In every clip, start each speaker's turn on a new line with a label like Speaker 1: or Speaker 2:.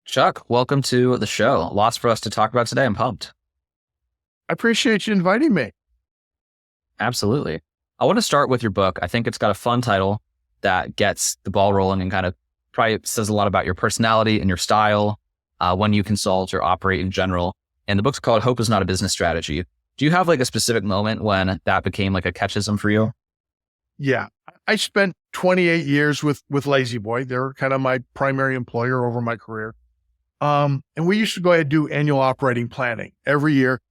Speaker 1: Chuck, welcome to the show. Lots for us to talk about today. I'm pumped.
Speaker 2: I appreciate you inviting me.
Speaker 1: Absolutely. I want to start with your book. I think it's got a fun title that gets the ball rolling and kind of probably says a lot about your personality and your style, when you consult or operate in general. And the book's called Hope is Not a Business Strategy. Do you have like a specific moment when that became like a catchism for you?
Speaker 2: Yeah. I spent 28 years with Lazy Boy. They're kind of my primary employer over my career. And we used to go ahead and do annual operating planning every year.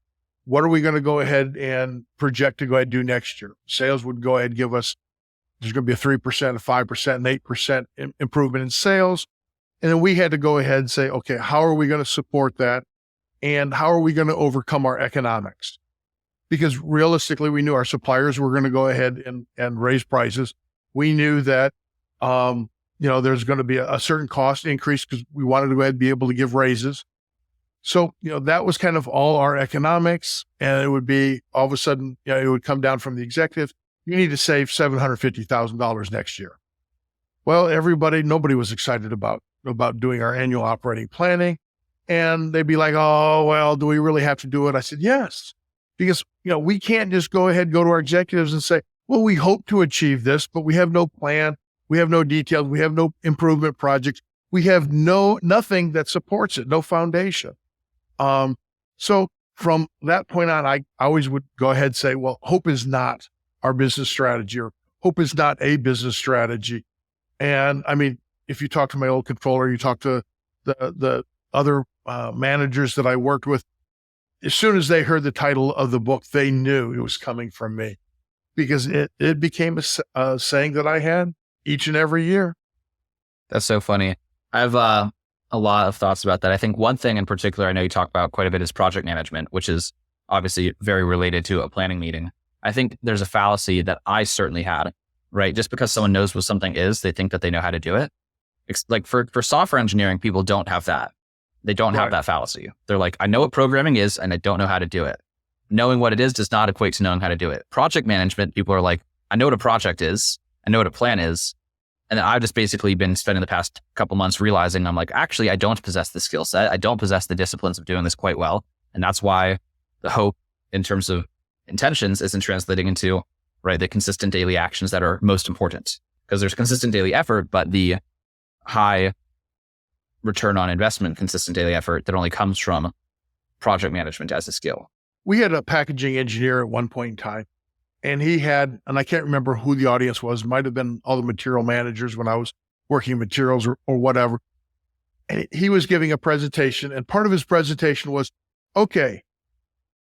Speaker 2: What are we going to go ahead and project to go ahead and do next year? Sales would go ahead and give us, there's going to be a 3%, a 5%, and 8% improvement in sales. And then we had to go ahead and say, okay, how are we going to support that? And how are we going to overcome our economics? Because realistically, we knew our suppliers were going to go ahead and raise prices. We knew that, there's going to be a certain cost increase because we wanted to go ahead and be able to give raises. So, that was kind of all our economics. And it would be all of a sudden, it would come down from the executive. You need to save $750,000 next year. Well, nobody was excited about doing our annual operating planning. And they'd be like, oh, well, do we really have to do it? I said, yes, because, we can't just go to our executives and say, well, we hope to achieve this, but we have no plan. We have no details. We have no improvement projects. We have nothing that supports it, no foundation. So from that point on, I always would go ahead and say, well, hope is not our business strategy, or hope is not a business strategy. And I mean, if you talk to my old controller, you talk to the other managers that I worked with, as soon as they heard the title of the book, they knew it was coming from me, because it became a saying that I had each and every year.
Speaker 1: That's so funny. I have a lot of thoughts about that. I think one thing in particular I know you talk about quite a bit is project management, which is obviously very related to a planning meeting. I think there's a fallacy that I certainly had, right? Just because someone knows what something is, they think that they know how to do it. It's like for software engineering, people don't have that. They don't have that fallacy. They're like, I know what programming is and I don't know how to do it. Knowing what it is does not equate to knowing how to do it. Project management, people are like, I know what a project is. I know what a plan is. And then I've just basically been spending the past couple months realizing I'm like, actually, I don't possess the skill set. I don't possess the disciplines of doing this quite well. And that's why the hope in terms of intentions isn't translating into, right, the consistent daily actions that are most important. Because there's consistent daily effort, but the high return on investment, consistent daily effort that only comes from project management as a skill.
Speaker 2: We had a packaging engineer at one point in time, and and I can't remember who the audience was, might've been all the material managers when I was working materials or whatever. And he was giving a presentation, and part of his presentation was, okay,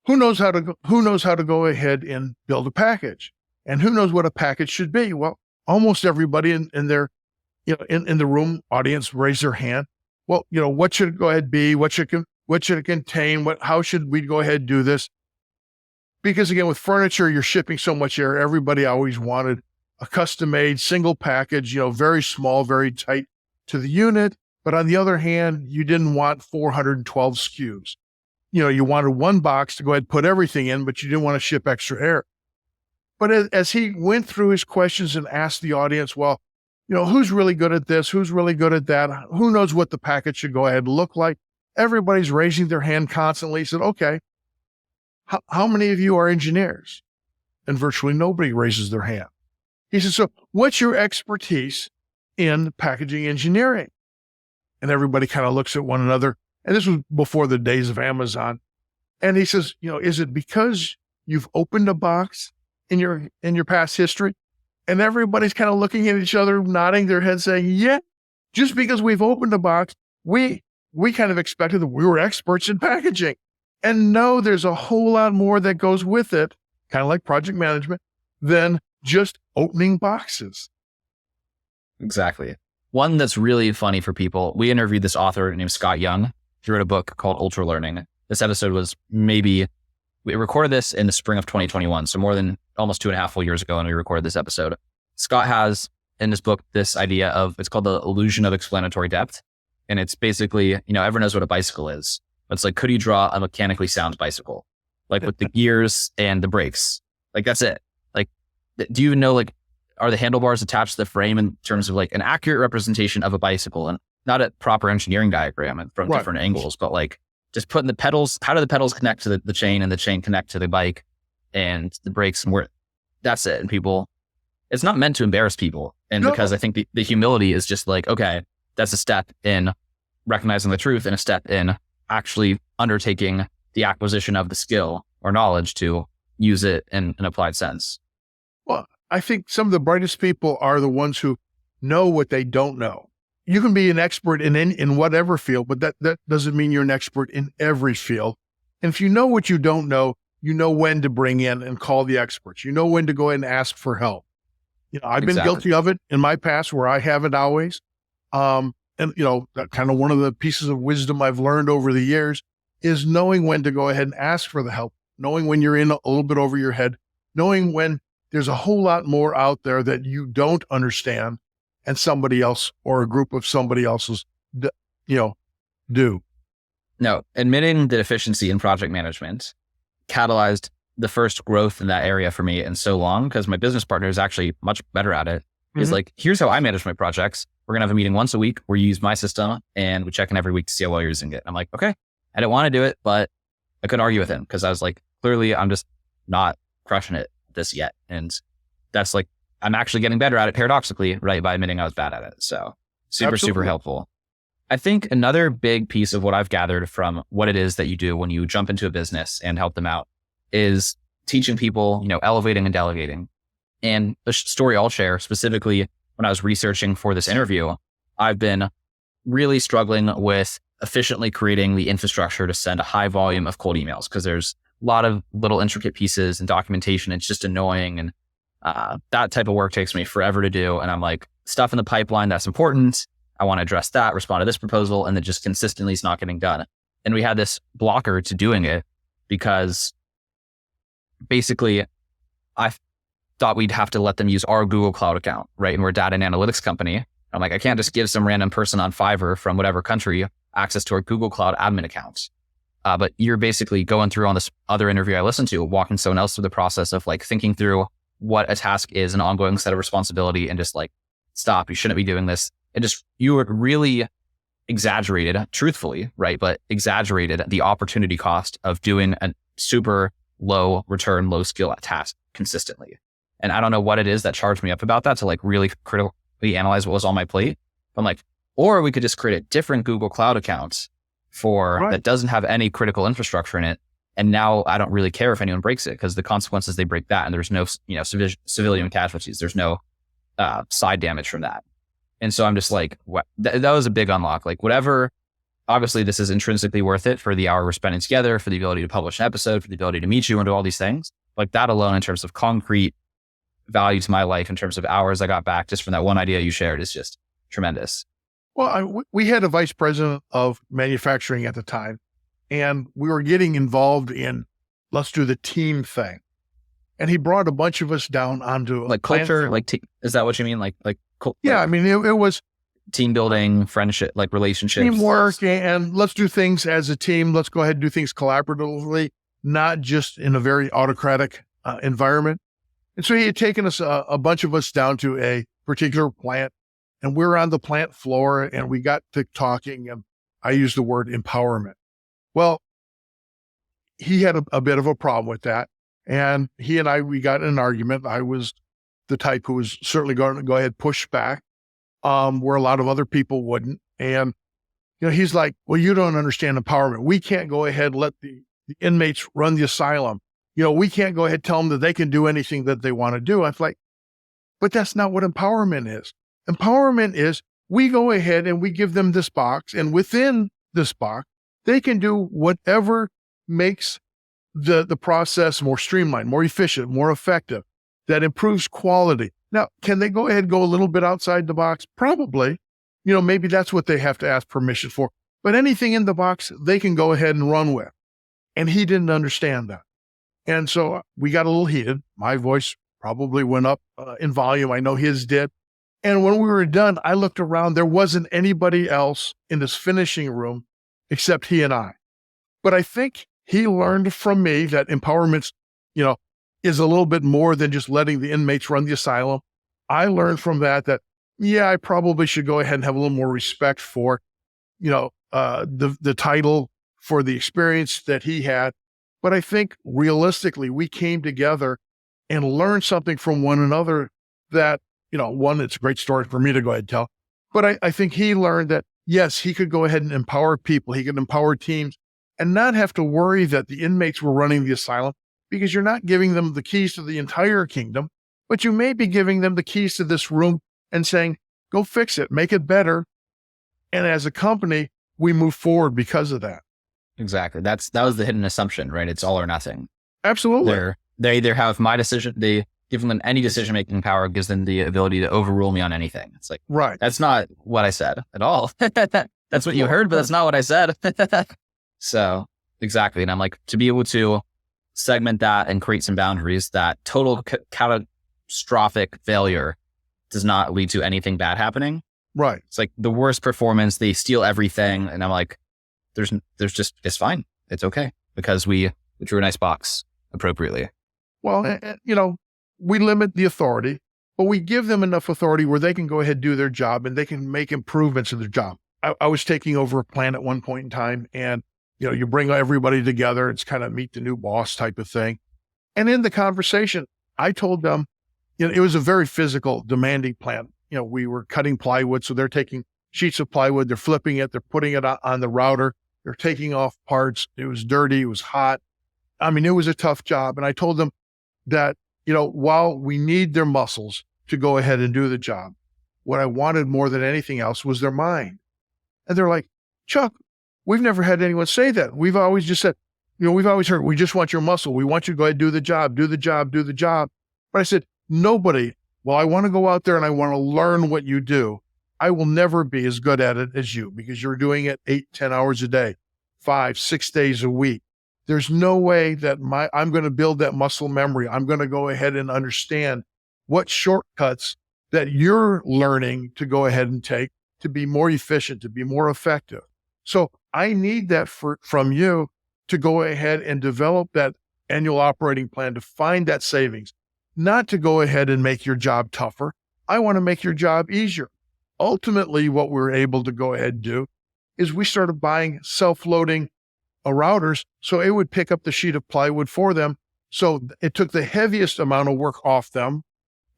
Speaker 2: who knows how to go ahead and build a package, and who knows what a package should be? Well, almost everybody in the room audience raised their hand. Well, what should it go ahead and be? What should it contain? How should we go ahead and do this? Because again, with furniture, you're shipping so much air. Everybody always wanted a custom-made single package, very small, very tight to the unit. But on the other hand, you didn't want 412 SKUs. You wanted one box to go ahead and put everything in, but you didn't want to ship extra air. But as he went through his questions and asked the audience, well, who's really good at this? Who's really good at that? Who knows what the package should go ahead and look like? Everybody's raising their hand constantly. He said, okay, how many of you are engineers? And virtually nobody raises their hand. He said, so what's your expertise in packaging engineering? And everybody kind of looks at one another. And this was before the days of Amazon. And he says, is it because you've opened a box in your past history? And everybody's kind of looking at each other, nodding their heads, saying, yeah, just because we've opened a box, we kind of expected that we were experts in packaging. And no, there's a whole lot more that goes with it, kind of like project management, than just opening boxes.
Speaker 1: Exactly. One that's really funny for people. We interviewed this author named Scott Young. He wrote a book called Ultra Learning. This episode was we recorded this in the spring of 2021. So more than almost 2.5 full years ago when we recorded this episode. Scott has in this book this idea of, it's called the illusion of explanatory depth. And it's basically, everyone knows what a bicycle is. But it's like, could you draw a mechanically sound bicycle? Like with the gears and the brakes? Like that's it. Like, do you even know, like, are the handlebars attached to the frame in terms of like an accurate representation of a bicycle? And not a proper engineering diagram and from different angles, but like just putting the pedals, how do the pedals connect to the chain and the chain connect to the bike and the brakes and where that's it. And people, it's not meant to embarrass people. And because I think the humility is just like, okay, that's a step in recognizing the truth and a step in actually undertaking the acquisition of the skill or knowledge to use it in an applied sense.
Speaker 2: Well, I think some of the brightest people are the ones who know what they don't know. You can be an expert in whatever field, but that doesn't mean you're an expert in every field. And if you know what you don't know, you know when to bring in and call the experts. You know when to go ahead and ask for help. I've been guilty of it in my past where I haven't always. And that kind of one of the pieces of wisdom I've learned over the years is knowing when to go ahead and ask for the help, knowing when you're in a little bit over your head, knowing when there's a whole lot more out there that you don't understand and somebody else or a group of somebody else's, do.
Speaker 1: No, admitting the deficiency in project management catalyzed the first growth in that area for me in so long because my business partner is actually much better at it. He's like, here's how I manage my projects. We're going to have a meeting once a week where you use my system and we check in every week to see how well you're using it. I'm like, okay, I didn't want to do it, but I couldn't argue with him because I was like, clearly I'm just not crushing it this yet. And that's like, I'm actually getting better at it paradoxically, right? By admitting I was bad at it. So super helpful. I think another big piece of what I've gathered from what it is that you do when you jump into a business and help them out is teaching people, elevating and delegating. And the story I'll share specifically when I was researching for this interview, I've been really struggling with efficiently creating the infrastructure to send a high volume of cold emails because there's a lot of little intricate pieces and documentation. It's just annoying. And that type of work takes me forever to do. And I'm like, stuff in the pipeline that's important. I want to address that, respond to this proposal, and then just consistently it's not getting done. And we had this blocker to doing it because basically I thought we'd have to let them use our Google Cloud account, right? And we're a data and analytics company. I'm like, I can't just give some random person on Fiverr from whatever country access to our Google Cloud admin account. But you're basically going through on this other interview I listened to, walking someone else through the process of like thinking through what a task is, an ongoing set of responsibility, and just like, stop, you shouldn't be doing this. And just, you were really exaggerated, truthfully, right? But exaggerated the opportunity cost of doing a super low return, low skill task consistently. And I don't know what it is that charged me up about that to like really critically analyze what was on my plate. I'm like, or we could just create a different Google Cloud account that doesn't have any critical infrastructure in it. And now I don't really care if anyone breaks it because the consequences they break that and there's no, civilian casualties. There's no side damage from that. And so I'm just like, that was a big unlock. Like whatever, obviously this is intrinsically worth it for the hour we're spending together, for the ability to publish an episode, for the ability to meet you and do all these things. Like that alone in terms of concrete value to my life, in terms of hours I got back just from that one idea you shared is just tremendous.
Speaker 2: Well, we had a vice president of manufacturing at the time, and we were getting involved in, let's do the team thing. And he brought a bunch of us down onto
Speaker 1: like culture, is that what you mean?
Speaker 2: Yeah, I mean, it was
Speaker 1: team building, friendship, like relationships,
Speaker 2: teamwork, and let's do things as a team. Let's go ahead and do things collaboratively, not just in a very autocratic environment. And so he had taken us, a bunch of us down to a particular plant, and we were on the plant floor and we got to talking, and I used the word empowerment. Well, he had a bit of a problem with that. And he and we got in an argument. I was the type who was certainly going to go ahead and push back, where a lot of other people wouldn't. And, he's like, well, you don't understand empowerment. We can't go ahead and let the inmates run the asylum. We can't go ahead and tell them that they can do anything that they want to do. I'm like, but that's not what empowerment is. Empowerment is we go ahead and we give them this box, and within this box, they can do whatever makes the process more streamlined, more efficient, more effective, that improves quality. Now, can they go ahead and go a little bit outside the box? Probably. Maybe that's what they have to ask permission for. But anything in the box, they can go ahead and run with. And he didn't understand that. And so we got a little heated. My voice probably went up in volume. I know his did. And when we were done, I looked around. There wasn't anybody else in this finishing room except he and I. But I think he learned from me that empowerment, is a little bit more than just letting the inmates run the asylum. I learned from that, yeah, I probably should go ahead and have a little more respect for, the title, for the experience that he had. But I think realistically, we came together and learned something from one another that, one, it's a great story for me to go ahead and tell. But I think he learned that, yes, he could go ahead and empower people. He could empower teams and not have to worry that the inmates were running the asylum, because you're not giving them the keys to the entire kingdom, but you may be giving them the keys to this room and saying, go fix it, make it better. And as a company, we move forward because of that.
Speaker 1: Exactly. That was the hidden assumption, right? It's all or nothing.
Speaker 2: Absolutely.
Speaker 1: They either have my decision, they give them any decision-making power, gives them the ability to overrule me on anything. It's like,
Speaker 2: right.
Speaker 1: That's not what I said at all. That's what you heard, but that's not what I said. So exactly. And I'm like, to be able to segment that and create some boundaries, that total catastrophic failure does not lead to anything bad happening.
Speaker 2: Right.
Speaker 1: It's like the worst performance, they steal everything. And I'm like, there's just, it's fine. It's okay, because we drew a nice box appropriately.
Speaker 2: Well, we limit the authority, but we give them enough authority where they can go ahead and do their job and they can make improvements in their job. I was taking over a plant at one point in time, and, you bring everybody together. It's kind of meet the new boss type of thing. And in the conversation, I told them, it was a very physical, demanding plant. We were cutting plywood. So they're taking sheets of plywood, they're flipping it, they're putting it on the router, they're taking off parts. It was dirty, it was hot. I mean, it was a tough job. And I told them that, while we need their muscles to go ahead and do the job, what I wanted more than anything else was their mind. And they're like, Chuck, we've never had anyone say that. We've always just said, we've always heard, we just want your muscle. We want you to go ahead and do the job, do the job, do the job. But I said, nobody, well, I want to go out there and I want to learn what you do. I will never be as good at it as you, because you're doing it 8-10 hours a day, 5-6 days a week. There's no way that I'm going to build that muscle memory. I'm going to go ahead and understand what shortcuts that you're learning to go ahead and take to be more efficient, to be more effective. So I need that from you to go ahead and develop that annual operating plan to find that savings, not to go ahead and make your job tougher. I want to make your job easier. Ultimately, what we're able to go ahead and do is we started buying self-loading routers, so it would pick up the sheet of plywood for them. So it took the heaviest amount of work off them.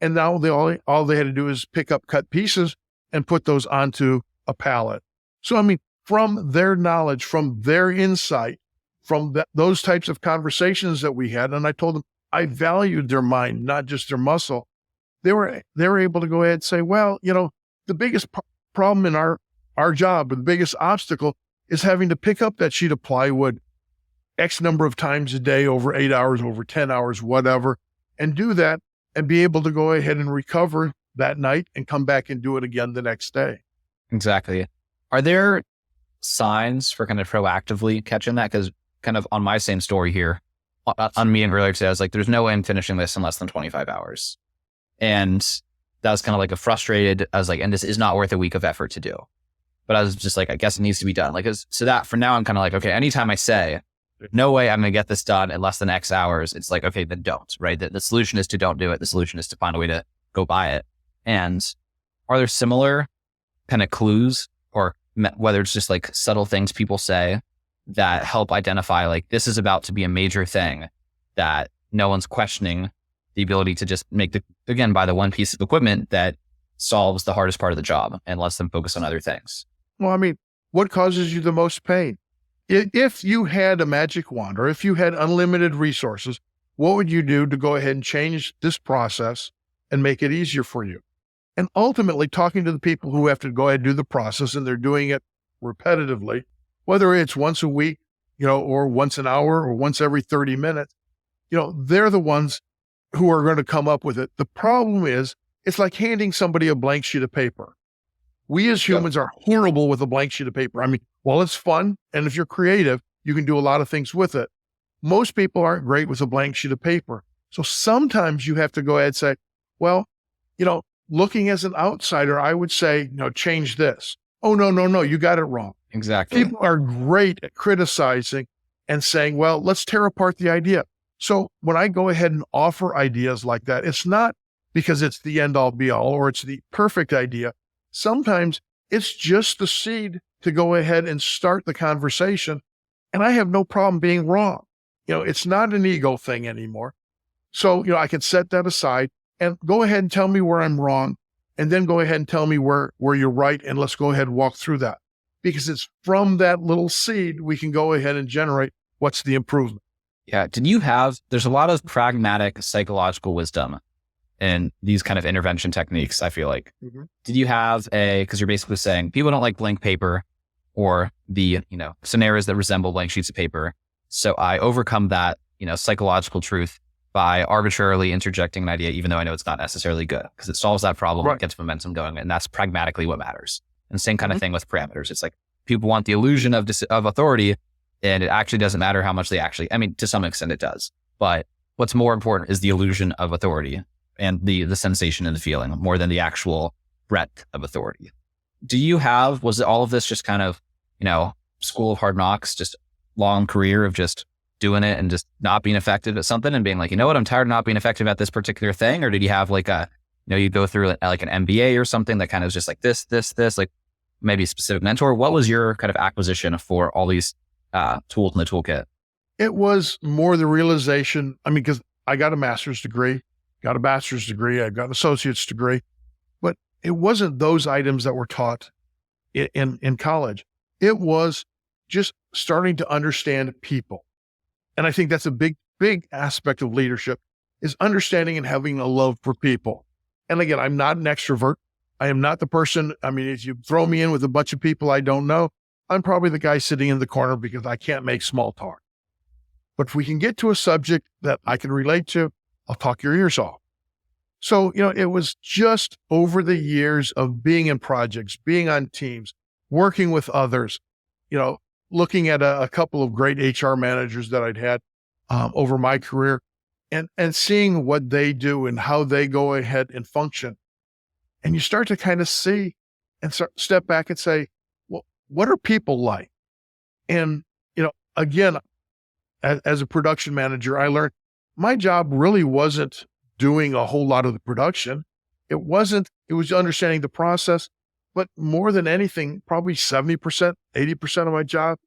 Speaker 2: And now all they had to do is pick up cut pieces and put those onto a pallet. So, I mean, from their knowledge, from their insight, from those types of conversations that we had, and I told them I valued their mind, not just their muscle. They were able to go ahead and say, well, the biggest problem in our job, or the biggest obstacle, is having to pick up that sheet of plywood X number of times a day, over 8 hours, over 10 hours, whatever, and do that and be able to go ahead and recover that night and come back and do it again the next day.
Speaker 1: Exactly. Are there signs for kind of proactively catching that? Because kind of on my same story here, on meeting earlier today, I was like, there's no way I'm finishing this in less than 25 hours. And that was kind of like I was like, and this is not worth a week of effort to do. But I was just like, I guess it needs to be done. Like, so that for now, I'm kind of like, okay, anytime I say, there's no way I'm going to get this done in less than X hours, it's like, okay, then don't, right? The solution is to don't do it. The solution is to find a way to go buy it. And are there similar kind of clues, or whether it's just like subtle things people say that help identify, like, this is about to be a major thing that no one's questioning the ability to just buy the one piece of equipment that solves the hardest part of the job and lets them focus on other things?
Speaker 2: Well, I mean, what causes you the most pain? If you had a magic wand, or if you had unlimited resources, what would you do to go ahead and change this process and make it easier for you? And ultimately, talking to the people who have to go ahead and do the process, and they're doing it repetitively, whether it's once a week, or once an hour, or once every 30 minutes, they're the ones who are going to come up with it. The problem is, it's like handing somebody a blank sheet of paper. We as humans are horrible with a blank sheet of paper. I mean, while it's fun, and if you're creative, you can do a lot of things with it. Most people aren't great with a blank sheet of paper. So sometimes you have to go ahead and say, well, looking as an outsider, I would say, change this. Oh, no, you got it wrong.
Speaker 1: Exactly.
Speaker 2: People are great at criticizing and saying, well, let's tear apart the idea. So when I go ahead and offer ideas like that, it's not because it's the end all be all or it's the perfect idea. Sometimes it's just the seed to go ahead and start the conversation. And I have no problem being wrong. It's not an ego thing anymore. So, I can set that aside and go ahead and tell me where I'm wrong. And then go ahead and tell me where you're right. And let's go ahead and walk through that, because it's from that little seed we can go ahead and generate what's the improvement.
Speaker 1: Yeah. There's a lot of pragmatic psychological wisdom in these kind of intervention techniques, I feel like.
Speaker 2: Mm-hmm.
Speaker 1: Did you have because you're basically saying people don't like blank paper or the, scenarios that resemble blank sheets of paper. So I overcome that, psychological truth by arbitrarily interjecting an idea, even though I know it's not necessarily good, because it solves that problem,
Speaker 2: Right.
Speaker 1: It gets momentum going. And that's pragmatically what matters. And same kind of thing with parameters. It's like people want the illusion of authority, and it actually doesn't matter how much to some extent it does. But what's more important is the illusion of authority and the sensation and the feeling more than the actual breadth of authority. Was all of this just kind of, school of hard knocks, just long career of just doing it and just not being effective at something and being like, you know what, I'm tired of not being effective at this particular thing? Or did you have like you go through like an MBA or something that kind of just like this, like maybe a specific mentor? What was your kind of acquisition for all these tools in the toolkit?
Speaker 2: It was more the realization, because I got a master's degree, got a bachelor's degree, I got an associate's degree, but it wasn't those items that were taught in college. It was just starting to understand people. And I think that's a big, big aspect of leadership, is understanding and having a love for people. And again, I'm not an extrovert. I am not the person, if you throw me in with a bunch of people I don't know, I'm probably the guy sitting in the corner because I can't make small talk. But if we can get to a subject that I can relate to, I'll talk your ears off. So, it was just over the years of being in projects, being on teams, working with others, looking at a couple of great HR managers that I'd had over my career and seeing what they do and how they go ahead and function. And you start to kind of see and step back and say, well, what are people like? And, again, as a production manager, I learned my job really wasn't doing a whole lot of the production. It was understanding the process, but more than anything, probably 70%, 80% of my job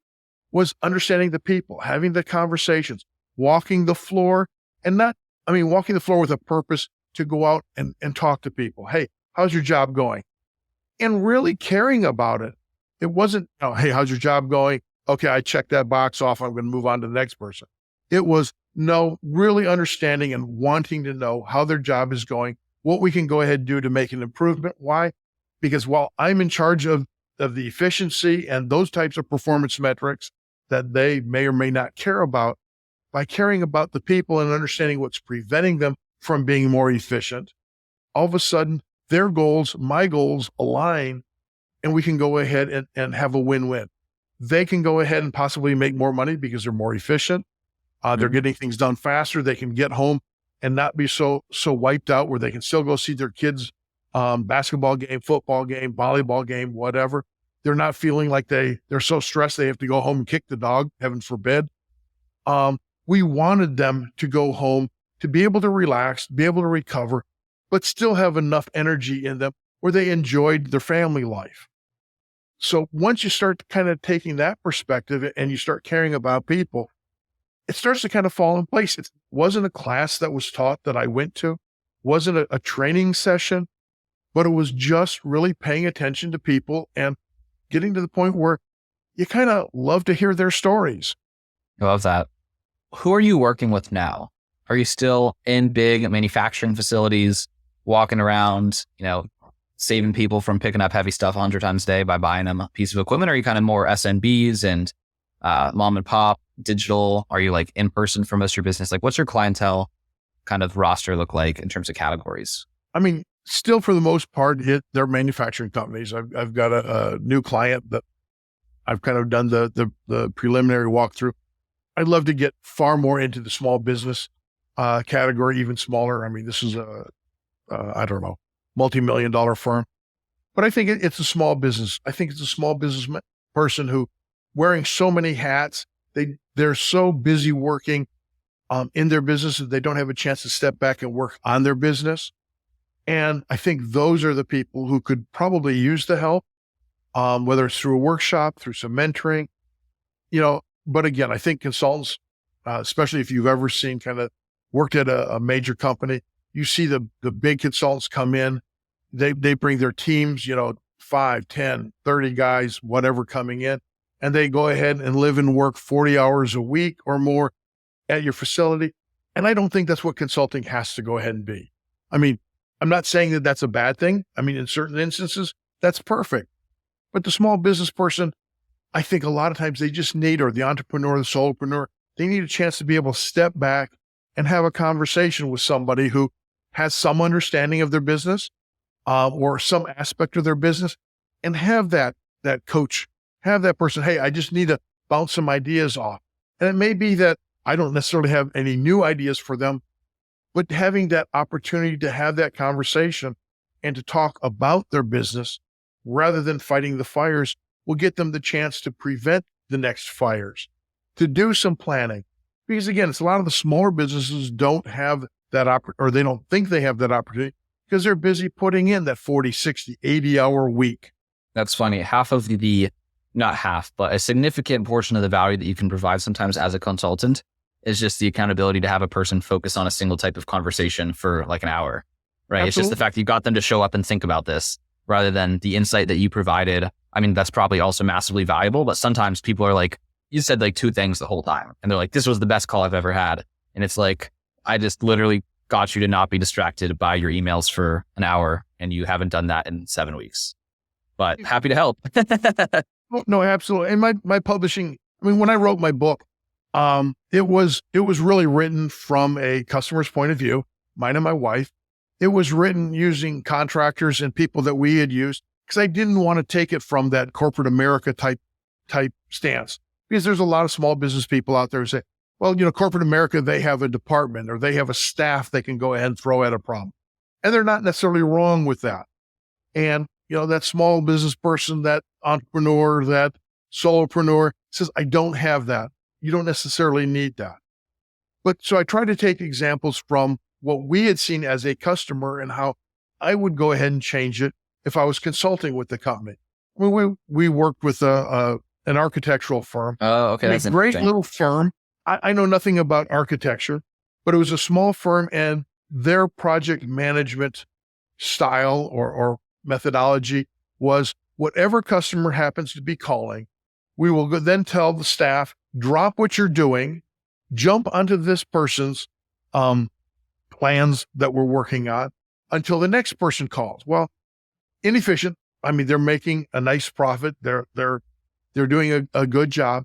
Speaker 2: was understanding the people, having the conversations, walking the floor, and walking the floor with a purpose to go out and talk to people. Hey, how's your job going? And really caring about it. It wasn't, hey, how's your job going? Okay, I checked that box off. I'm going to move on to the next person. It was, really understanding and wanting to know how their job is going, what we can go ahead and do to make an improvement. Why? Because while I'm in charge of the efficiency and those types of performance metrics that they may or may not care about, by caring about the people and understanding what's preventing them from being more efficient, all of a sudden their goals, my goals align, and we can go ahead and have a win-win. They can go ahead and possibly make more money because they're more efficient. They're getting things done faster. They can get home and not be so wiped out, where they can still go see their kids' basketball game, football game, volleyball game, whatever. They're not feeling like they're so stressed they have to go home and kick the dog, heaven forbid. We wanted them to go home to be able to relax, be able to recover, but still have enough energy in them where they enjoyed their family life. So once you start kind of taking that perspective and you start caring about people, it starts to kind of fall in place. It wasn't a class that was taught that I went to, wasn't a training session, but it was just really paying attention to people and getting to the point where you kind of love to hear their stories.
Speaker 1: I love that. Who are you working with now? Are you still in big manufacturing facilities, walking around, saving people from picking up heavy stuff 100 times a day by buying them a piece of equipment? Or are you kind of more SMBs and mom and pop, digital? Are you like in person for most of your business? Like, what's your clientele kind of roster look like in terms of categories?
Speaker 2: Still for the most part, they're manufacturing companies. I've got a new client that I've kind of done the preliminary walkthrough. I'd love to get far more into the small business category, even smaller. This is I don't know, multi-million-dollar firm, but I think it's a small business. I think it's a small business person who wearing so many hats. They're so busy working in their business that they don't have a chance to step back and work on their business. And I think those are the people who could probably use the help, whether it's through a workshop, through some mentoring, but again, I think consultants, especially if you've ever seen kind of worked at a major company, you see the big consultants come in, they bring their teams, 5, 10, 30 guys, whatever coming in, and they go ahead and live and work 40 hours a week or more at your facility. And I don't think that's what consulting has to go ahead and be. I mean, I'm not saying that that's a bad thing. I mean, in certain instances, that's perfect. But the small business person, I think a lot of times they just need, or the entrepreneur, the solopreneur, they need a chance to be able to step back and have a conversation with somebody who has some understanding of their business, or some aspect of their business, and have that coach, have that person, hey, I just need to bounce some ideas off. And it may be that I don't necessarily have any new ideas for them, but having that opportunity to have that conversation and to talk about their business rather than fighting the fires will get them the chance to prevent the next fires, to do some planning. Because again, it's a lot of the smaller businesses don't have that or they don't think they have that opportunity because they're busy putting in that 40, 60, 80-hour week.
Speaker 1: That's funny. Half of not half, but a significant portion of the value that you can provide sometimes as a consultant is just the accountability to have a person focus on a single type of conversation for like an hour, right? Absolutely. It's just the fact that you got them to show up and think about this rather than the insight that you provided. I mean, that's probably also massively valuable, but sometimes people are like, you said like 2 things the whole time. And they're like, this was the best call I've ever had. And it's like, I just literally got you to not be distracted by your emails for an hour and you haven't done that in 7 weeks, but happy to help.
Speaker 2: No, absolutely. And my publishing, I mean, when I wrote my book, it was really written from a customer's point of view, mine and my wife. It was written using contractors and people that we had used because I didn't want to take it from that corporate America type stance, because there's a lot of small business people out there who say, well, corporate America, they have a department or they have a staff they can go ahead and throw at a problem. And they're not necessarily wrong with that. And, that small business person, that entrepreneur, that solopreneur says, I don't have that. You don't necessarily need that. But so I try to take examples from what we had seen as a customer and how I would go ahead and change it if I was consulting with the company. I mean, we worked with an architectural firm.
Speaker 1: Oh, okay.
Speaker 2: That's a great little firm. I know nothing about architecture, but it was a small firm, and their project management style or methodology was whatever customer happens to be calling, we will then tell the staff, drop what you're doing, jump onto this person's plans that we're working on until the next person calls. Well, inefficient. I mean, they're making a nice profit. They're doing a good job.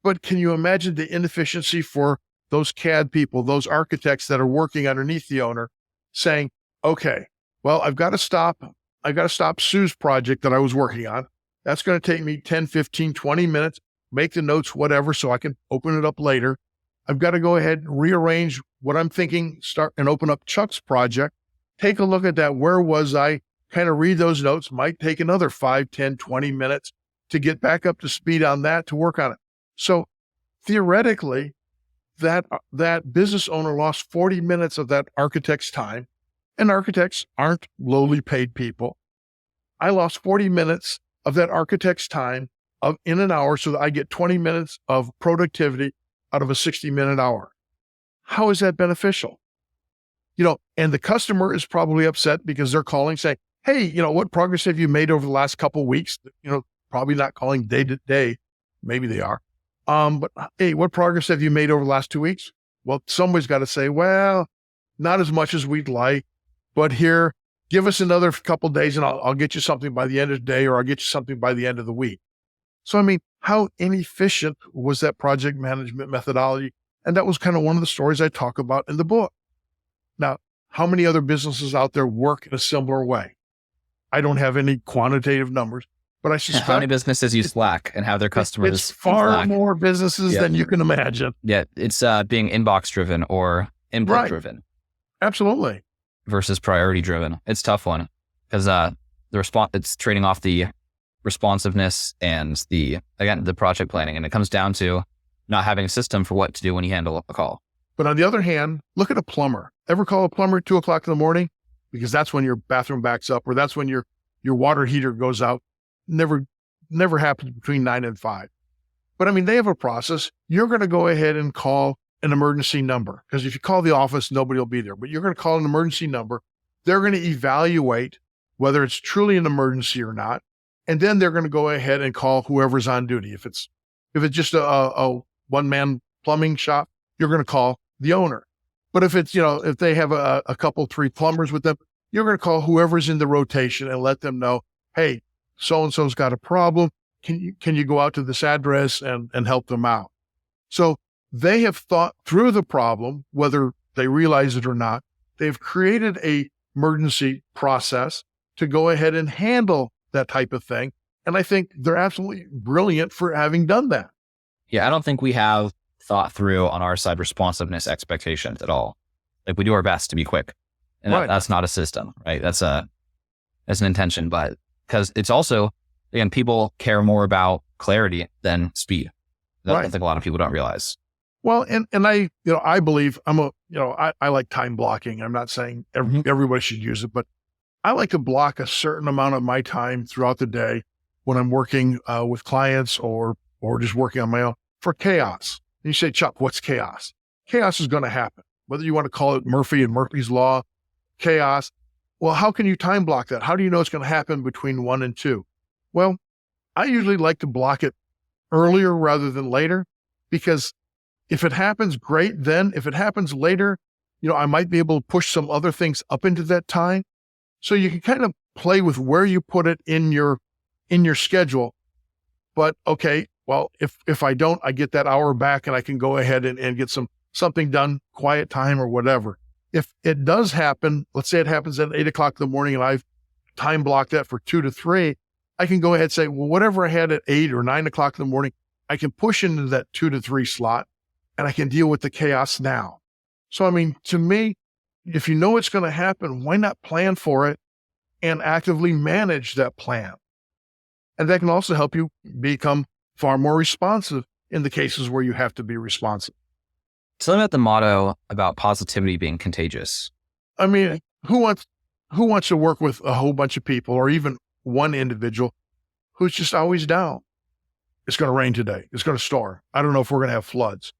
Speaker 2: But can you imagine the inefficiency for those CAD people, those architects that are working underneath the owner saying, okay, well, I've got to stop Sue's project that I was working on. That's going to take me 10, 15, 20 minutes, make the notes, whatever, so I can open it up later. I've got to go ahead and rearrange what I'm thinking, start and open up Chuck's project, take a look at that. Where was I? Kind of read those notes, might take another 5, 10, 20 minutes to get back up to speed on that, to work on it. So theoretically, that business owner lost 40 minutes of that architect's time, and architects aren't lowly paid people. I lost 40 minutes of that architect's time in an hour so that I get 20 minutes of productivity out of a 60-minute hour. How is that beneficial? And the customer is probably upset because they're calling saying, hey, what progress have you made over the last couple of weeks? Probably not calling day to day. Maybe they are. But hey, what progress have you made over the last 2 weeks? Well, somebody's got to say, well, not as much as we'd like, but here, give us another couple of days and I'll get you something by the end of the day, or I'll get you something by the end of the week. So, I mean, how inefficient was that project management methodology? And that was kind of one of the stories I talk about in the book. Now, how many other businesses out there work in a similar way? I don't have any quantitative numbers, but I suspect
Speaker 1: how many businesses use Slack and have their customers.
Speaker 2: It's far more businesses than you can imagine.
Speaker 1: Yeah, it's being inbox driven or input driven.
Speaker 2: Absolutely.
Speaker 1: Versus priority driven. It's a tough one because it's trading off the responsiveness and the project planning, and it comes down to not having a system for what to do when you handle a call.
Speaker 2: But on the other hand, look at a plumber. Ever call a plumber at 2:00 in the morning? because that's when your bathroom backs up, or that's when your water heater goes out. Never happens between 9 and 5. But I mean, they have a process. You're going to go ahead and call an emergency number, because if you call the office, nobody will be there. But you're going to call an emergency number. They're going to evaluate whether it's truly an emergency or not. And then they're going to go ahead and call whoever's on duty. If it's just a one-man plumbing shop, you're going to call the owner. But if it's, if they have a couple, 3 plumbers with them, you're going to call whoever's in the rotation and let them know, hey, so-and-so's got a problem. Can you go out to this address and help them out? So they have thought through the problem, whether they realize it or not. They've created a emergency process to go ahead and handle that type of thing. And I think they're absolutely brilliant for having done that.
Speaker 1: Yeah, I don't think we have thought through on our side responsiveness expectations at all. Like, we do our best to be quick, and
Speaker 2: Right.
Speaker 1: that's not a system, right? That's an intention, but because it's also, again, people care more about clarity than speed. That I
Speaker 2: Right.
Speaker 1: think a lot of people don't realize.
Speaker 2: Well, and I believe I like time blocking. I'm not saying everybody should use it, but I like to block a certain amount of my time throughout the day when I'm working with clients or just working on my own for chaos. And you say, Chuck, what's chaos? Chaos is going to happen. Whether you want to call it Murphy and Murphy's Law, chaos. Well, how can you time block that? How do you know it's going to happen between 1 and 2? Well, I usually like to block it earlier rather than later, because if it happens, great. Then if it happens later, I might be able to push some other things up into that time. So you can kind of play with where you put it in your schedule. But okay, well, if I don't, I get that hour back and I can go ahead and get something done, quiet time or whatever. If it does happen, let's say it happens at 8 o'clock in the morning and I've time blocked that for 2 to 3, I can go ahead and say, well, whatever I had at 8 or 9 o'clock in the morning, I can push into that 2 to 3 slot and I can deal with the chaos now. So, I mean, to me, if you know it's going to happen, why not plan for it and actively manage that plan? And that can also help you become far more responsive in the cases where you have to be responsive.
Speaker 1: Tell me about the motto about positivity being contagious.
Speaker 2: I mean, who wants to work with a whole bunch of people or even one individual who's just always down? It's going to rain today. It's going to storm. I don't know if we're going to have floods.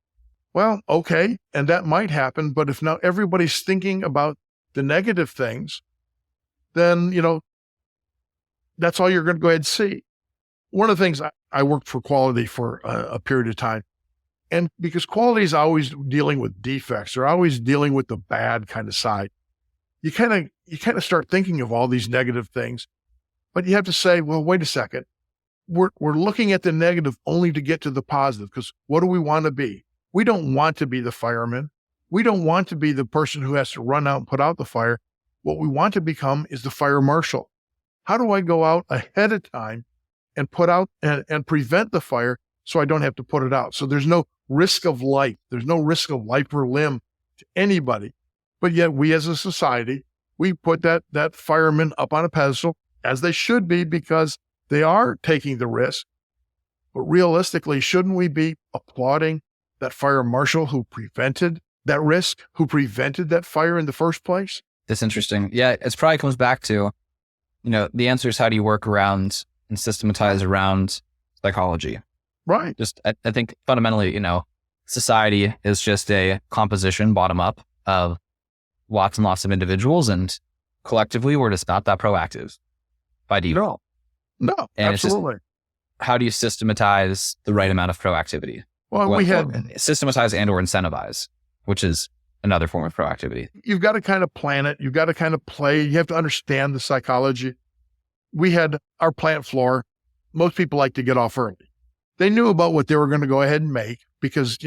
Speaker 2: Well, okay. And that might happen. But if now everybody's thinking about the negative things, then, that's all you're going to go ahead and see. One of the things I worked for quality for a period of time. And because quality is always dealing with defects, or always dealing with the bad kind of side, you kind of start thinking of all these negative things, but you have to say, well, wait a second. We're looking at the negative only to get to the positive, because what do we want to be? We don't want to be the fireman. We don't want to be the person who has to run out and put out the fire. What we want to become is the fire marshal. How do I go out ahead of time and put out and prevent the fire so I don't have to put it out? So there's no risk of life. There's no risk of life or limb to anybody. But yet we as a society, we put that fireman up on a pedestal, as they should be, because they are taking the risk. But realistically, shouldn't we be applauding that fire marshal who prevented that risk, who prevented that fire in the first place?
Speaker 1: That's interesting. Yeah, it probably comes back to, the answer is, how do you work around and systematize around psychology?
Speaker 2: Right.
Speaker 1: Just, I think fundamentally, society is just a composition bottom up of lots and lots of individuals, and collectively we're just not that proactive by default.
Speaker 2: No,
Speaker 1: And
Speaker 2: absolutely.
Speaker 1: It's just, how do you systematize the right amount of proactivity?
Speaker 2: Well, we had
Speaker 1: systematize and or incentivize, which is another form of proactivity.
Speaker 2: You've got to kind of plan it. You've got to kind of play. You have to understand the psychology. We had our plant floor. Most people like to get off early. They knew about what they were going to go ahead and make because,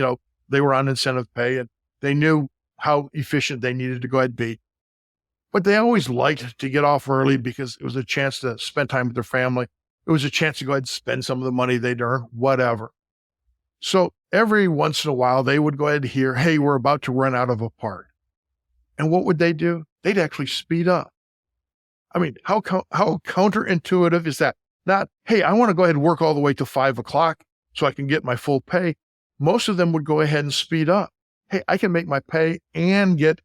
Speaker 2: they were on incentive pay and they knew how efficient they needed to go ahead and be. But they always liked to get off early because it was a chance to spend time with their family. It was a chance to go ahead and spend some of the money they'd earned, whatever. So every once in a while, they would go ahead and hear, hey, we're about to run out of a part. And what would they do? They'd actually speed up. I mean, how counterintuitive is that? Not, hey, I want to go ahead and work all the way till 5 o'clock so I can get my full pay. Most of them would go ahead and speed up. Hey, I can make my pay and get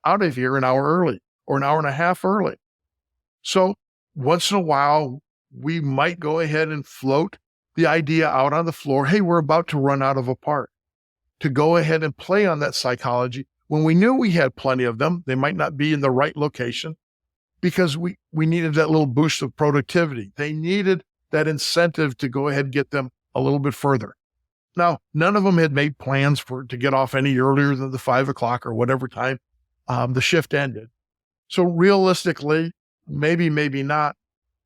Speaker 2: out of here an hour early or an hour and a half early. So once in a while, we might go ahead and float the idea out on the floor. Hey, we're about to run out of a part, to go ahead and play on that psychology. When we knew we had plenty of them, they might not be in the right location because we needed that little boost of productivity. They needed that incentive to go ahead and get them a little bit further. Now, none of them had made plans to get off any earlier than the 5 o'clock or whatever time the shift ended. So realistically, maybe not.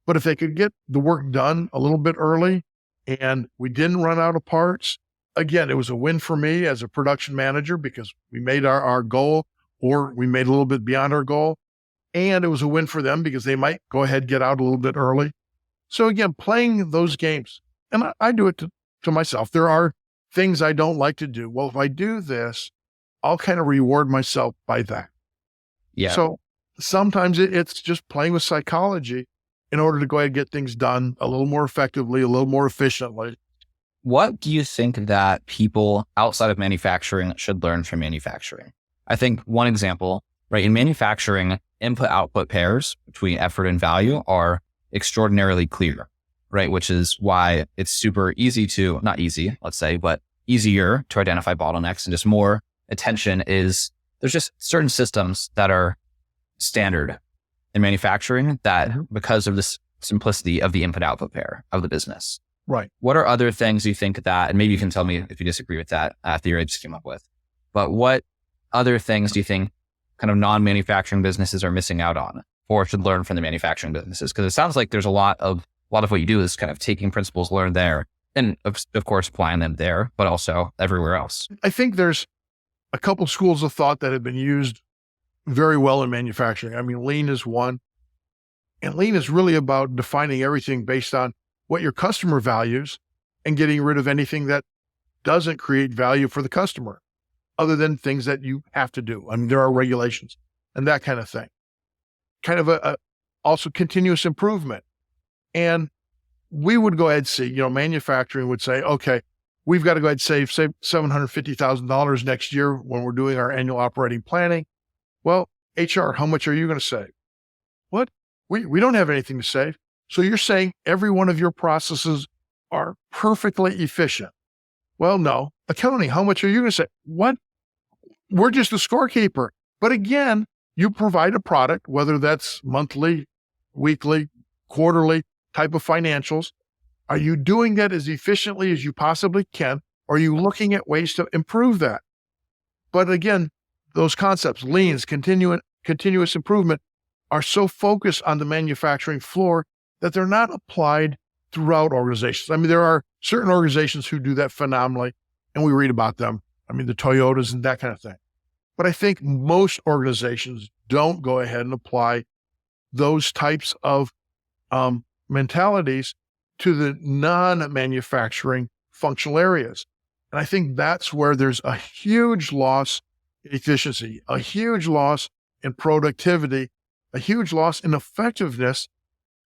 Speaker 2: But if they could get the work done a little bit early and we didn't run out of parts, again, it was a win for me as a production manager because we made our goal, or we made a little bit beyond our goal. And it was a win for them because they might go ahead and get out a little bit early. So again, playing those games, and I do it to myself. There are things I don't like to do. Well, if I do this, I'll kind of reward myself by that.
Speaker 1: Yeah.
Speaker 2: So sometimes it's just playing with psychology in order to go ahead and get things done a little more effectively, a little more efficiently.
Speaker 1: What do you think that people outside of manufacturing should learn from manufacturing? I think one example, right, in manufacturing, input-output pairs between effort and value are extraordinarily clear, right? Which is why it's super easy to, not easy, let's say, but easier to identify bottlenecks, and just more attention is, there's just certain systems that are standard in manufacturing that because of this simplicity of the input-output pair of the business.
Speaker 2: Right.
Speaker 1: What are other things you think that, and maybe you can tell me if you disagree with that theory I just came up with, but what other things do you think kind of non-manufacturing businesses are missing out on or should learn from the manufacturing businesses? Because it sounds like there's a lot of what you do is kind of taking principles learned there and of course applying them there, but also everywhere else.
Speaker 2: I think there's a couple schools of thought that have been used very well in manufacturing. I mean, lean is one, and lean is really about defining everything based on what your customer values and getting rid of anything that doesn't create value for the customer, other than things that you have to do. I mean, there are regulations and that kind of thing. Kind of also continuous improvement. And we would go ahead and see, manufacturing would say, okay, we've got to go ahead and save $750,000 next year when we're doing our annual operating planning. Well, HR, how much are you going to save? What? We don't have anything to save. So you're saying every one of your processes are perfectly efficient. Well, no. Accounting, how much are you going to save? What? We're just a scorekeeper. But again, you provide a product, whether that's monthly, weekly, quarterly type of financials. Are you doing that as efficiently as you possibly can? Or are you looking at ways to improve that? But again, those concepts, leans, continuous improvement, are so focused on the manufacturing floor that they're not applied throughout organizations. I mean, there are certain organizations who do that phenomenally, and we read about them. I mean, the Toyotas and that kind of thing. But I think most organizations don't go ahead and apply those types of mentalities to the non-manufacturing functional areas. And I think that's where there's a huge loss in efficiency, a huge loss in productivity, a huge loss in effectiveness.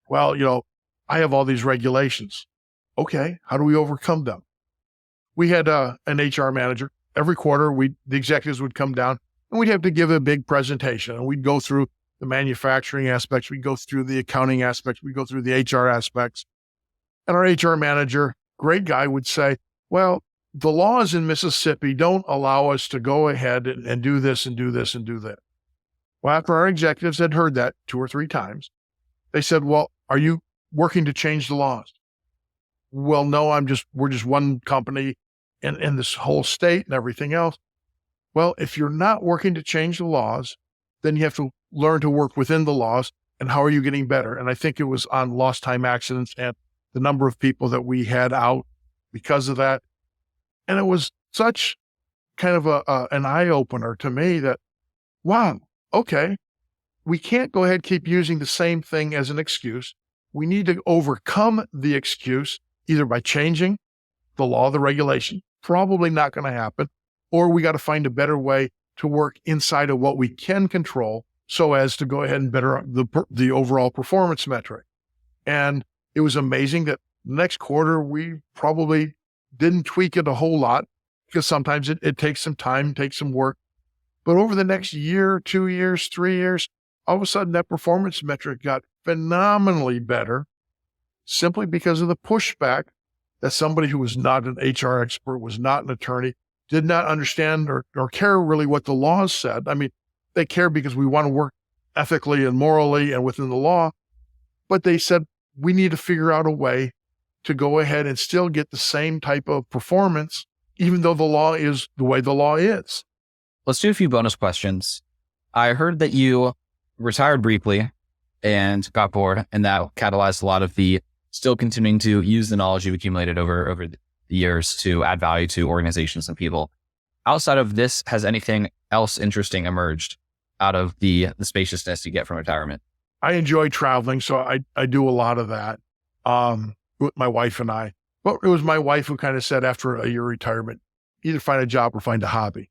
Speaker 2: Well, I have all these regulations. Okay, how do we overcome them? We had an HR manager. Every quarter, the executives would come down and we'd have to give a big presentation, and we'd go through the manufacturing aspects. We'd go through the accounting aspects. We'd go through the HR aspects. And our HR manager, great guy, would say, well, the laws in Mississippi don't allow us to go ahead and do this and do this and do that. Well, after our executives had heard that 2 or 3 times, they said, well, are you working to change the laws? Well, no, we're just one company in this whole state and everything else. Well, if you're not working to change the laws, then you have to learn to work within the laws. And how are you getting better? And I think it was on lost time accidents and the number of people that we had out because of that. And it was such kind of an eye opener to me that, wow, okay, we can't go ahead, keep using the same thing as an excuse. We need to overcome the excuse either by changing the law, the regulation, probably not going to happen, or we got to find a better way to work inside of what we can control so as to go ahead and better the overall performance metric. And it was amazing that next quarter, we probably didn't tweak it a whole lot because sometimes it takes some time, takes some work. But over the next year, 2 years, 3 years, all of a sudden that performance metric got phenomenally better simply because of the pushback that somebody who was not an HR expert, was not an attorney, did not understand or care really what the laws said. I mean, they care because we want to work ethically and morally and within the law, but they said, we need to figure out a way to go ahead and still get the same type of performance, even though the law is the way the law is.
Speaker 1: Let's do a few bonus questions. I heard that you retired briefly and got bored, and that catalyzed a lot of the still continuing to use the knowledge you've accumulated over the years to add value to organizations and people. Outside of this, has anything else interesting emerged out of the spaciousness you get from retirement?
Speaker 2: I enjoy traveling, so I do a lot of that with my wife and I. But it was my wife who kind of said after a year retirement, either find a job or find a hobby.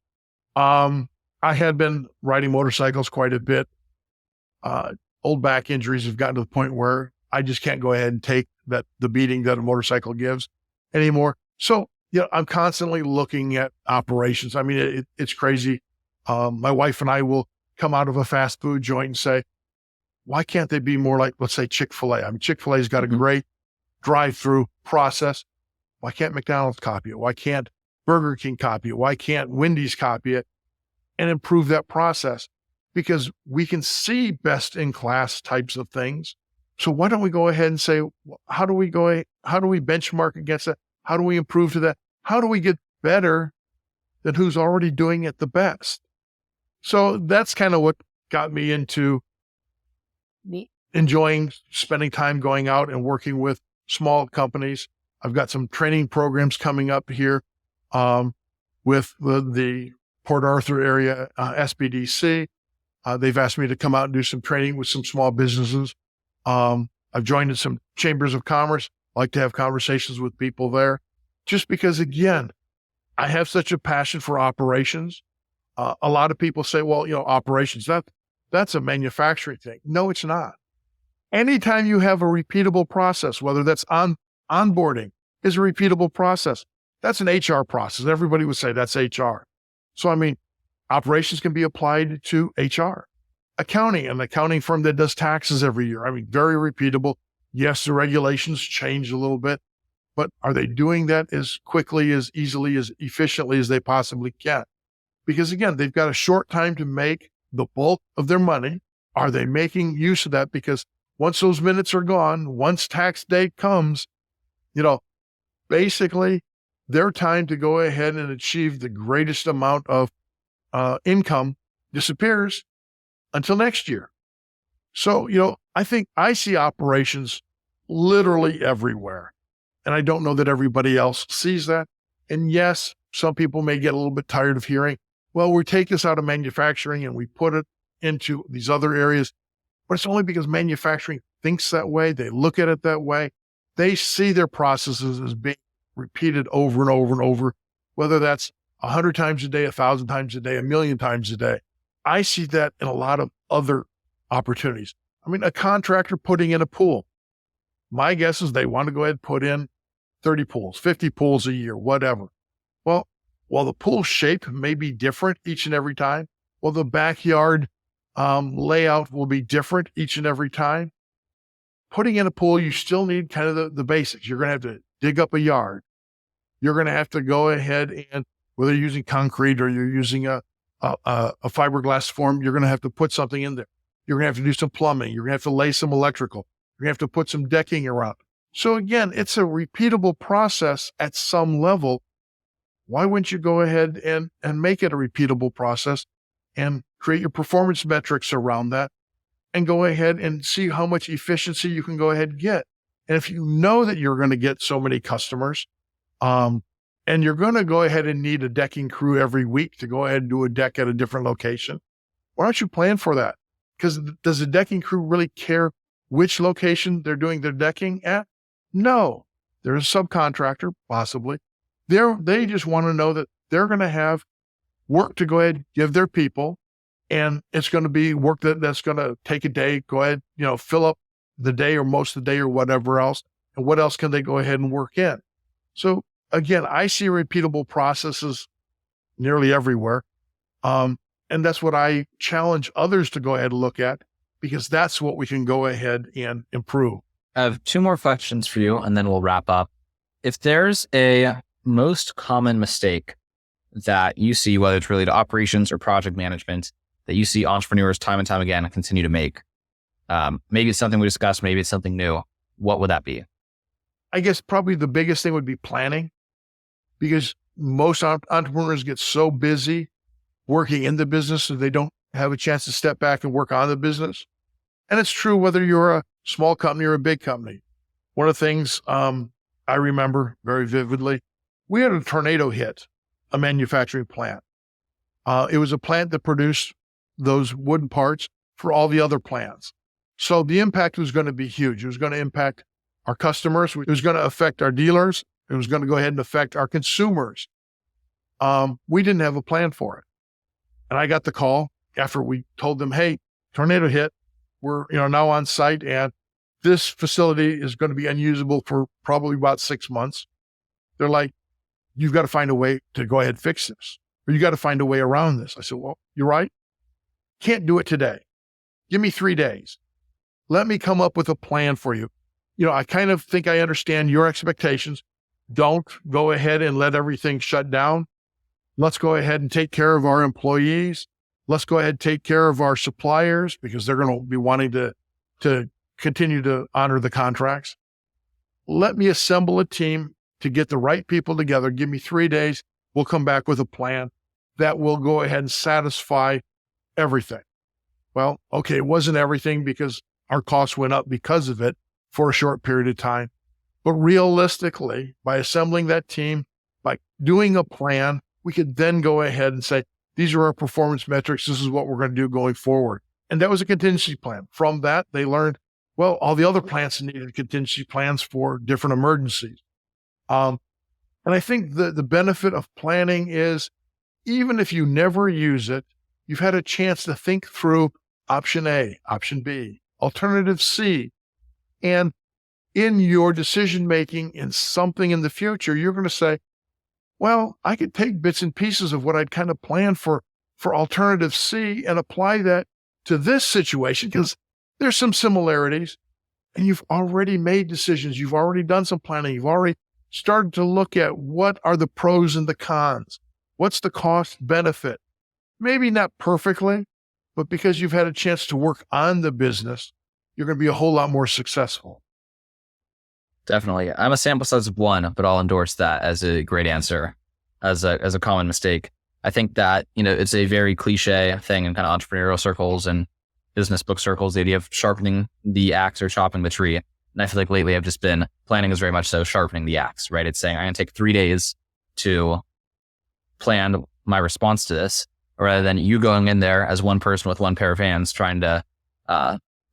Speaker 2: I had been riding motorcycles quite a bit. Old back injuries have gotten to the point where I just can't go ahead and take the beating that a motorcycle gives anymore. So, I'm constantly looking at operations. I mean, it's crazy. My wife and I will come out of a fast food joint and say, why can't they be more like, let's say, Chick-fil-A? I mean, Chick-fil-A's got a great drive-through process. Why can't McDonald's copy it? Why can't Burger King copy it? Why can't Wendy's copy it and improve that process? Because we can see best-in-class types of things. So why don't we go ahead and say, how do we benchmark against that? How do we improve to that? How do we get better than who's already doing it the best? So that's kind of what got me into enjoying spending time going out and working with small companies. I've got some training programs coming up here with the Port Arthur area SBDC. They've asked me to come out and do some training with some small businesses. I've joined in some chambers of commerce. I like to have conversations with people there just because, again, I have such a passion for operations. A lot of people say, well, operations, that's a manufacturing thing. No, it's not. Anytime you have a repeatable process, whether that's onboarding is a repeatable process, that's an HR process. Everybody would say that's HR. So, I mean, operations can be applied to HR. Accounting, an accounting firm that does taxes every year. I mean, very repeatable. Yes, the regulations change a little bit, but are they doing that as quickly, as easily, as efficiently as they possibly can? Because again, they've got a short time to make the bulk of their money. Are they making use of that? Because once those minutes are gone, once tax day comes, basically their time to go ahead and achieve the greatest amount of income disappears until next year. So, I think I see operations literally everywhere. And I don't know that everybody else sees that. And yes, some people may get a little bit tired of hearing, well, we take this out of manufacturing and we put it into these other areas. But it's only because manufacturing thinks that way. They look at it that way. They see their processes as being repeated over and over and over, whether that's 100 times a day, 1,000 times a day, 1,000,000 times a day. I see that in a lot of other opportunities. I mean, a contractor putting in a pool. My guess is they want to go ahead and put in 30 pools, 50 pools a year, whatever. Well, while the pool shape may be different each and every time, well, the backyard layout will be different each and every time. Putting in a pool, you still need kind of the basics. You're going to have to dig up a yard. You're going to have to go ahead and, whether you're using concrete or you're using a fiberglass form, you're going to have to put something in there. You're going to have to do some plumbing. You're going to have to lay some electrical. You're going to have to put some decking around. So again, it's a repeatable process at some level. Why wouldn't you go ahead and make it a repeatable process and create your performance metrics around that and go ahead and see how much efficiency you can go ahead and get? And if you know that you're going to get so many customers, and you're going to go ahead and need a decking crew every week to go ahead and do a deck at a different location, why don't you plan for that? Because does the decking crew really care which location they're doing their decking at? No. They're a subcontractor, possibly. They just want to know that they're going to have work to go ahead and give their people, and it's going to be work that's going to take a day, go ahead, fill up the day or most of the day or whatever else. And what else can they go ahead and work in? So again, I see repeatable processes nearly everywhere. And that's what I challenge others to go ahead and look at. because that's what we can go ahead and improve.
Speaker 1: I have two more questions for you, and then we'll wrap up. If there's a most common mistake that you see, whether it's related to operations or project management, that you see entrepreneurs time and time again continue to make, maybe it's something we discussed, maybe it's something new, what would that be?
Speaker 2: I guess probably the biggest thing would be planning, because most entrepreneurs get so busy working in the business that they don't have a chance to step back and work on the business. And it's true whether you're a small company or a big company. One of the things I remember very vividly, we had a tornado hit a manufacturing plant. It was a plant that produced those wooden parts for all the other plants. So the impact was going to be huge. It was going to impact our customers. It was going to affect our dealers. It was going to go ahead and affect our consumers. We didn't have a plan for it. And I got the call after we told them, hey, tornado hit. We're now on site, and this facility is going to be unusable for probably about 6 months. They're like, you've got to find a way to go ahead and fix this, or you got to find a way around this. I said, well, you're right. Can't do it today. Give me 3 days. Let me come up with a plan for you. I kind of think I understand your expectations. Don't go ahead and let everything shut down. Let's go ahead and take care of our employees. Let's go ahead and take care of our suppliers, because they're going to be wanting to continue to honor the contracts. Let me assemble a team to get the right people together. Give me 3 days. We'll come back with a plan that will go ahead and satisfy everything. Well, okay, it wasn't everything because our costs went up because of it for a short period of time. But realistically, by assembling that team, by doing a plan, we could then go ahead and say, these are our performance metrics. This is what we're going to do going forward. And that was a contingency plan. From that, they learned, well, all the other plants needed contingency plans for different emergencies. And I think the benefit of planning is, even if you never use it, you've had a chance to think through option A, option B, alternative C. And in your decision-making in something in the future, you're going to say, well, I could take bits and pieces of what I'd kind of planned for alternative C and apply that to this situation, because there's some similarities, and you've already made decisions. You've already done some planning. You've already started to look at what are the pros and the cons. What's the cost benefit? Maybe not perfectly, but because you've had a chance to work on the business, you're going to be a whole lot more successful.
Speaker 1: Definitely. I'm a sample size of one, but I'll endorse that as a great answer, as a common mistake. I think that, it's a very cliche thing in kind of entrepreneurial circles and business book circles, the idea of sharpening the axe or chopping the tree. And I feel like lately I've just been, planning is very much so sharpening the axe, right? It's saying I'm going to take 3 days to plan my response to this, rather than you going in there as one person with one pair of hands trying to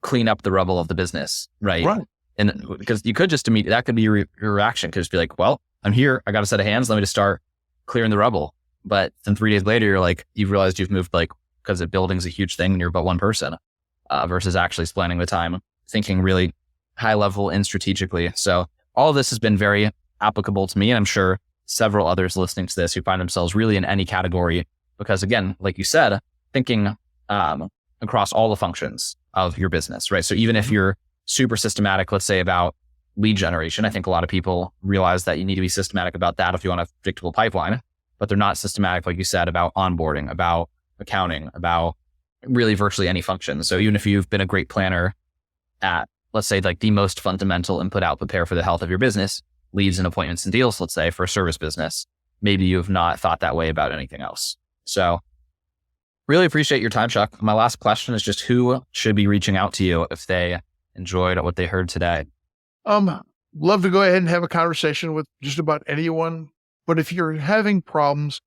Speaker 1: clean up the rubble of the business, right?
Speaker 2: Right.
Speaker 1: And because you could just that could be your reaction, could just be like, well, I'm here, I got a set of hands, let me just start clearing the rubble. But then 3 days later, you're like, you've realized you've moved, like, because the building's a huge thing and you're but one person, versus actually spending the time thinking really high level and strategically. So all of this has been very applicable to me, and I'm sure several others listening to this who find themselves really in any category, because again, like you said, thinking across all the functions of your business, right? So even if you're super systematic, let's say about lead generation, I think a lot of people realize that you need to be systematic about that if you want a predictable pipeline, but they're not systematic, like you said, about onboarding, about accounting, about really virtually any function. So even if you've been a great planner at, let's say, like the most fundamental input output pair for the health of your business, leads and appointments and deals, let's say, for a service business, maybe you have not thought that way about anything else. So really appreciate your time, Chuck. My last question is just, who should be reaching out to you if they enjoyed what they heard today?
Speaker 2: Love to go ahead and have a conversation with just about anyone. But if you're having problems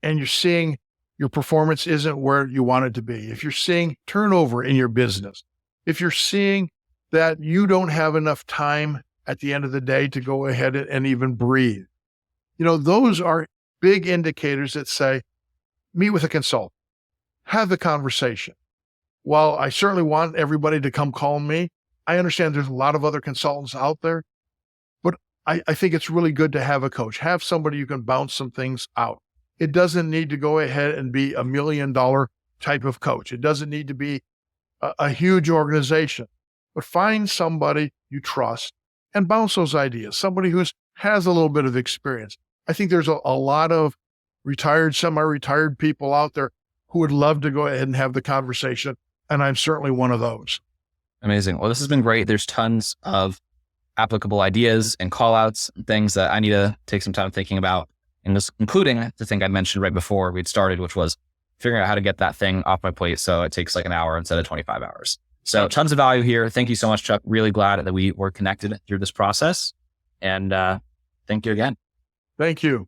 Speaker 2: and you're seeing your performance isn't where you want it to be, if you're seeing turnover in your business, if you're seeing that you don't have enough time at the end of the day to go ahead and even breathe, those are big indicators that say, meet with a consultant, have the conversation. While I certainly want everybody to come call me, I understand there's a lot of other consultants out there, but I think it's really good to have a coach, have somebody you can bounce some things out. It doesn't need to go ahead and be $1 million type of coach. It doesn't need to be a huge organization, but find somebody you trust and bounce those ideas, somebody who has a little bit of experience. I think there's a lot of retired, semi-retired people out there who would love to go ahead and have the conversation. And I'm certainly one of those.
Speaker 1: Amazing. Well, this has been great. There's tons of applicable ideas and call outs and things that I need to take some time thinking about, and just including the thing I mentioned right before we'd started, which was figuring out how to get that thing off my plate so it takes like an hour instead of 25 hours. So tons of value here. Thank you so much, Chuck. Really glad that we were connected through this process. And thank you again.
Speaker 2: Thank you.